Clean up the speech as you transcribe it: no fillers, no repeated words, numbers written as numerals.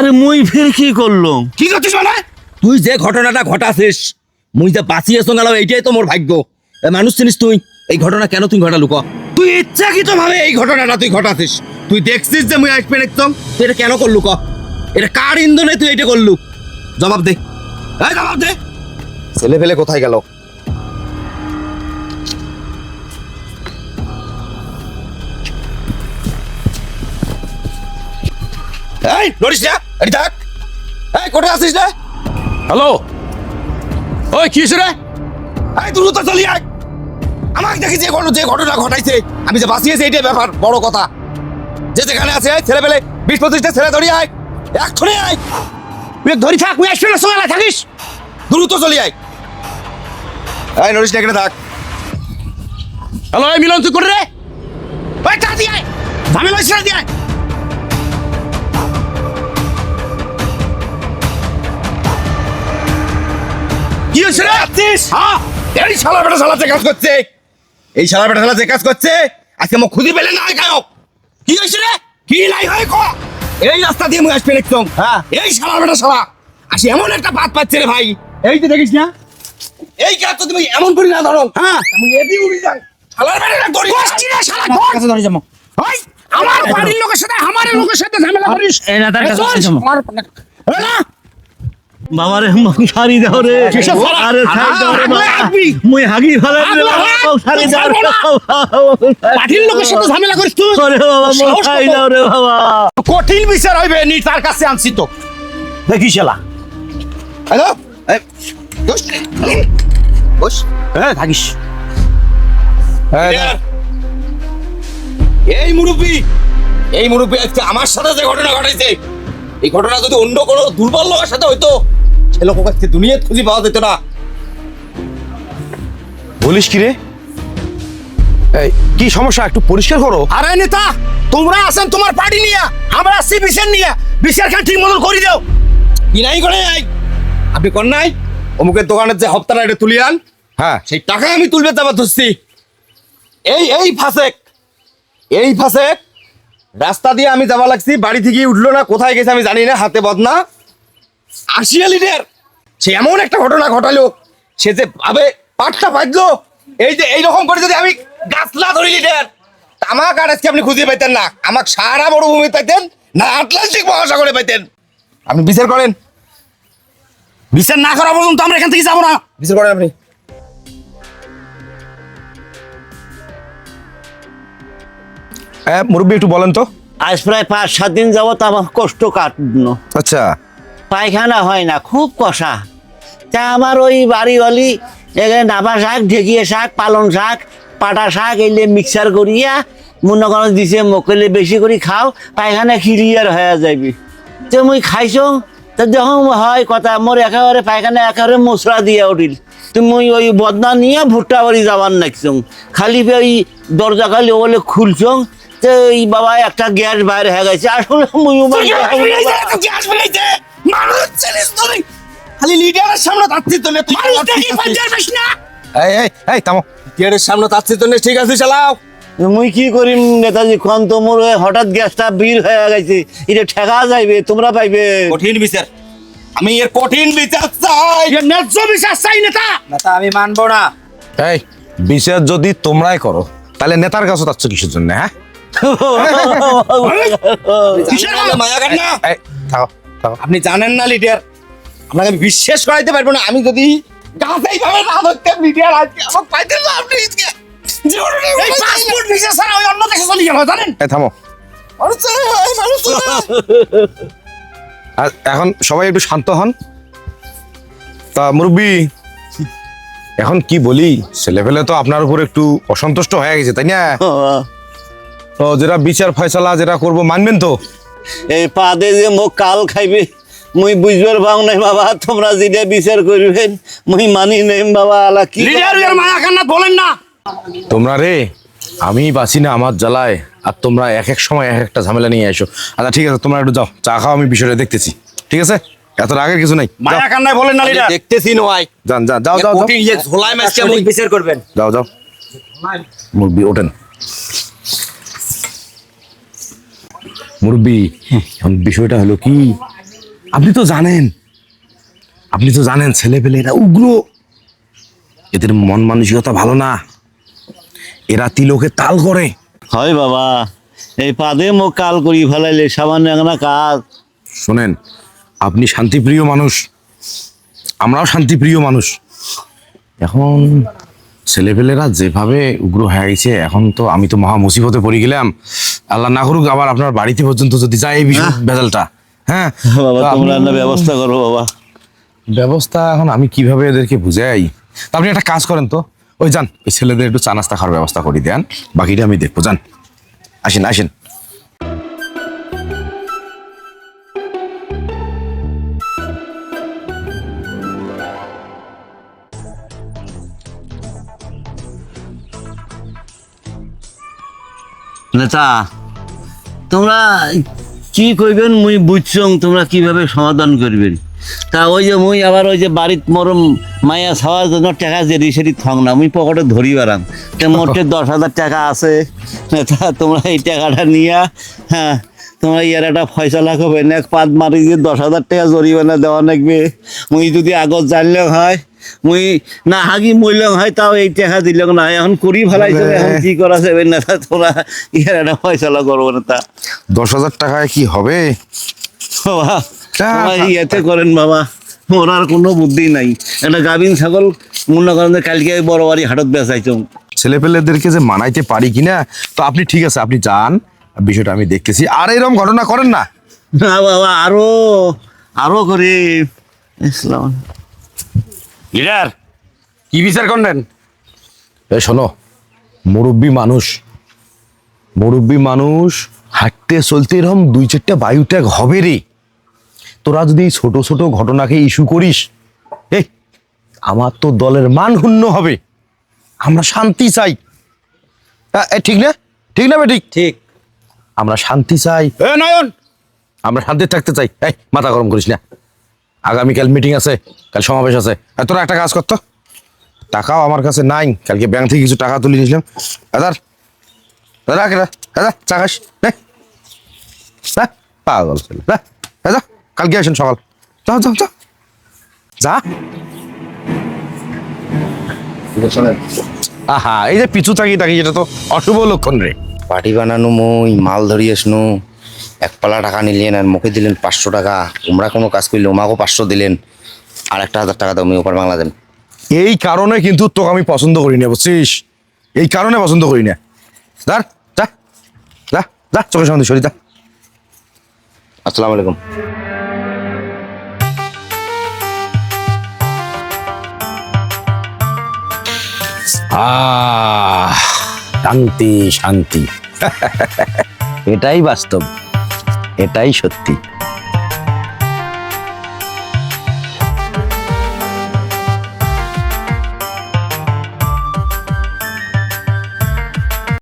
আরে মুই ফির কি করলাম? কি করছিস মানে? তুই যে ঘটনাটা ঘটাছিস মুই যে বাঁচিয়েছ গেল এইটাই তো মোর ভাগ্য। মানুষ চিনিস তুই? এই ঘটনা কেন তুই ঘটালু ক? তুই ইচ্ছাকৃত ভাবে এই ঘটনাটা তুই ঘটাছিস। তুই দেখছিস যে মুই আসবেন একদম, তুই এটা কেন করলু ক? এটা কার ইন্ধনে তুই এটা করলু? জবাব দে, এই জবাব দে। ছেলে ফেলে কোথায় গেল? এই নড়িস না, এটি থাক। এই কোথায় আসিস রে? হ্যালো, ওই কি হয়েছে রে? এই দ্রুত চলি আয়। আমাকে দেখি যে ঘটনা ঘটাইছে, আমি যে বাঁচিয়েছি এইটাই ব্যাপার বড় কথা। যে যেখানে আছে ছেলে পেলে 20-25টা ছেলে ধরি আয়, এক্ষুনি আয়। তুই ধরি থাক, তুই আসবে না সঙ্গে থাকিস। দ্রুত চলি আয়। এই নড়িস না, এখানে থাক। হ্যালো, এই মিলন তুই করে রে। ওই টা দিয়ে আয়, ঝামেলা হয়েছে না দিয়ে আয়। কি হয়েছে রে? হ্যাঁ, এই শালা বেটা শালা যে কাজ করছে, এই শালা বেটা শালা যে কাজ করছে, আজকে মুখ খুঁজি পেলে না গায়ো। কি হয়েছে রে? কি নাই হয় ক? এই রাস্তা দিয়ে মুই আসবে একদম। হ্যাঁ। এই শালা বেটা শালা আসি এমন একটা বাদ পাচ্ছে রে ভাই। এই যে দেখিস না, এই কাজ তো তুমি এমন করি না ধরো। হ্যাঁ আমি এদি উড়ি যাই। শালার বেটা ধরি কষ্টি রে শালা, কাছে ধরে যাবো। ওই আমার বাড়ির লোকের সাথে আমার লোকের সাথে ঝামেলা করিস। এই না তার কাছে যাবো। এই না, বাবা রে শাড়ি দাও রে। কিসের শাড়ি? আরে শাড়ি দাও রে বাবা। আগবি। মুই হাগি ফেলাই রে বাবা। শাড়ি দাও রে বাড়ির লোকের সাথে ঝামেলা করিস তুই। ওরে বাবা, মুই সাহস শাড়ি কত? দাও রে বাবা। কঠিন বিচার হইবে নি, তার কাছে আনছি তো। দেখিস এলা, হ্যালো, এই বস বস। হ্যাঁ থাকিস। এই মুরব্বী আজকে আমার সাথে যে ঘটনা ঘটাইছে, এই ঘটনা যদি অন্য কোনো দুর্বল লোকের সাথে হইতো, সে লোক আজকে দুনিয়ায় খুঁজে পাওয়া যেত না। বলিস কি রে? এই কি সমস্যা একটু পরিষ্কার করো। আরে নেতা, তোমরা আছেন তোমার পার্টি নিয়ে, আমরা আসছি বিচার নিয়ে। বিচার খান ঠিক মতন করে দাও। কি নাই করে নাই আপনি কর নাই? অমুকের দোকানের যে হপ্তাটা এটা তুলি আন, হ্যাঁ সেই টাকা আমি তুলবে যাবার ধরছি। এই ফাসেক রাস্তা দিয়ে আমি যাওয়া লাগছি, বাড়ি থেকে উঠলো না, কোথায় গেছে আমি জানি না, হাতে বদনা। আসিয়া লিডার সে এমন একটা ঘটনা ঘটালো, সে যে ভাবে পাটটা বাজলো, এই যে এইরকম করে যদি আমি গাছলা ধরি লিডার, আমাকে আর আজকে আপনি খুঁজে পাইতেন না। আমাকে সারা মরুভূমি পাইতেন না, আটলান্টিক মহাসাগরে পাইতেন। আপনি বিচার করেন। বিচার না করা পর্যন্ত আমরা এখান থেকে যাবো না। বিচার করেন আপনি। মুরব্বী একটু বলেন তো। আজ প্রায় 5-7 দিন যাবত আমার কষ্ট কাটলো। আচ্ছা, পায়খানা হয় না, খুব কষা। তা আমার ওই বাড়িওয়ালি এখানে ডাবা শাক, ঢেকিয়ে শাক, পালং শাক, পাটা শাক এলে মিক্সার করিয়া মনে করো দিছে, মকলে বেশি করে খাও, পায়খানা ক্লিয়ার হয়ে যাবি। তো মুই খাইছো, তো যখন হয় কথা মোর একেবারে পায়খানা একেবারে মশলা দিয়ে উঠিল। তুমি ওই বদনা নিয়ে ভুট্টা বাড়ি যাবার নাকছং, খালি ওই দরজা খালি বলে খুলছং, তো এই বাবা একটা গ্যাস বাইরে হয়ে গেছে। আসলে মুই খালি লিডারের সামনে তাচ্ছি তো তুই এই থামো। লিডারের সামনে তাচ্ছি তো ঠিক আছে চালাও। মুই কি করিম নেতাজি, কোন তো মোর হঠাৎ গ্যাসটা বীর হয়ে গেছে, এটা ঠেকা যাইবে, তোমরা পাইবে। কঠিন বিচার, আমি এর কঠিন বিচার চাই। এ ন্যায্য বিচার চাই নেতা। নেতা আমি মানবো না। এই বিচার যদি তোমরাই করো, তাহলে নেতার কাছে যাচ্ছ কিসের জন্য? হ্যাঁ মায়া কর না। এই থাও থাও। আপনি জানেন না লিডার, আপনাকে আমি বিশ্বাস করাইতে পারবো না। আমি যদি গাছেই ভাবে না ধরতাম লিডার, আজকে আমাকে পাইতেন না আপনি। এই পাসপোর্ট ভিসা ছাড়া ওই অন্য দেশে চলে গেল জানেন। এই থামো। আর এখন সবাই একটু শান্ত হন। তা মুরব্বী, এখন কি বলি, ছেলেপেলে তো আপনার উপর একটু অসন্তুষ্ট হয়ে গেছে, তাই না? তো যেটা বিচার ফয়সালা যেটা করব মানবেন তো? এই পাদে যে মোক কাল খাইবে মুই বুঝবার পাও নাই বাবা, তোমরা যেটা বিচার করবেন মুই মানি নাই বাবা। আলা কি লিডার এর মায়া কান্না বলেন না। তোমরা রে, আমি বাঁচি না আমার জ্বালায়, আর তোমরা এক এক সময় এক একটা ঝামেলা নিয়ে এসো। আচ্ছা ঠিক আছে, তোমরা একটু যাও, চা খাও, আমি বিষয়টা দেখতেছি। ঠিক আছে, এত রাগের কিছু নাই। যাও। মায়া কান্নায় বলেন না লিডার। দেখতেছি নয় যান যান, যাও যাও যাও। কঠিন যে ঝোলায় মাছ কেমন বিচার করবেন। যাও যাও, মুরব্বী ওঠেন। মুরব্বী, এখন বিষয়টা হলো কি, আপনি তো জানেন ছেলেপেলে এরা উগ্র, এদের মন মানসিকতা ভালো না, এরা তিলকে তাল করে। হয় বাবা, এই পাদে মুখ কাল করি ফেলাইলে সামান্য একটা কাজ। শোনেন, আপনি শান্তিপ্রিয় মানুষ, আমরাও শান্তিপ্রিয় মানুষ। এখন ছেলেপেলেরা যেভাবে উগ্র হয়ে গেছে, এখন তো আমি তো মহা মুসিবতে পড়ে গেলাম। আল্লাহ না করুক আবার আপনার বাড়িতে পর্যন্ত যদি যায় এই বিষয় ভেজালটা। হ্যাঁ বাবা তো তোমরা আপনি- না ব্যবস্থা করো বাবা। ব্যবস্থা এখন আমি কিভাবে এদেরকে বুঝাই? তা আপনি একটা কাজ করেন তো, ওই যান ওই ছেলেদের একটু চা নাস্তা খাওয়ার ব্যবস্থা করে দেন, বাকিটা আমি দেখবো। যান, আসেন আসেন। নেতা, তোমরা কি কইবেন মুই বুঝছং, তোমরা কিভাবে সমাধান করবেন। তা ওই যে মুই আবার ওই যে বাড়িত মরম মায়া ছাওয়ার জন্য টাকা যেরি সেরি থং না, মুই পকেটে ধরি বেড়াম। তা মোটে 10,000 টাকা আছে। নেতা তোমরা এই টাকাটা নিয়া, হ্যাঁ তোমরা ইয়ার একটা ফয়সালা করবেন, এক পাত মারি দিয়ে 10,000 টাকা জরিমানা দেওয়া লাগবে। মুই যদি আগত জানলেও হয়, মুই না হাগি মইলেও হয়, তাও এই টাকা দিলেও না। এখন করি ফেলাইছো, এখন কি করা যাবে না, তোমরা ইয়ার একটা ফয়সালা করবো না। তা 10,000 টাকায় কি হবে? বাবা তা- তোমার ইয়েতে করেন বাবা, ওনার কোনো বুদ্ধি নাই। একটা গাভিন ছাগল মনে করেন যে কালকে বড় বাড়ি হাটত বেচাইছো। ছেলেপেলেদেরকে যে মানাইতে পারি কিনা। তো আপনি ঠিক আছে, আপনি যান, বিষয়টা আমি দেখতেছি। আর এরকম ঘটনা করেন না। না বাবা, আরো করে ইসলাম। লিডার, কি বিচার করলেন? এ শোনো, মুরব্বী মানুষ হাঁটতে চলতে এরকম 2-4টা বায়ু ত্যাগ হবে রে। তোরা যদি এই ছোট ছোট ঘটনাকে ইস্যু করিস, এই আমার তো দলের মান ক্ষুণ্ণ হবে। আমরা শান্তি চাই। ঠিক না? ঠিক না ঠিক? ঠিক। আমরা শান্তি চাই, এ নয়ন, আমরা শান্তি থাকতে চাই। এই মাথা গরম করিস না, আগামীকাল মিটিং আছে, কাল সমাবেশ আছে। তোরা একটা কাজ করতো, টাকাও আমার কাছে নাই, কালকে ব্যাংক থেকে কিছু টাকা তুলে নিয়েছিলাম। দাদা চা খাস, পাগল ছেলে। দাদা কালকে আসেন সকাল, যাও যাও যাও যা। আহা, এই যে পিছু থাকি এটা তো অশুভ লক্ষণ রে। পার্টি বানানো মই মাল ধরি আসনু, এক পালা টাকা নিলেন আর মুখে দিলেন 500 টাকা। তোমরা কোনো কাজ করলে ওমাকেও 500 দিলেন, আর 1,000 টাকা দাও, আমি ওপার বাংলা দেন। এই কারণে কিন্তু তোকে আমি পছন্দ করি না, বুঝছিস? এই কারণে পছন্দ করি না। যা যা যা যা, চোখের সামনে সরি যা। আসসালামু আলাইকুম। শান্তি শান্তি এটাই বাস্তব, এটাই সত্যি।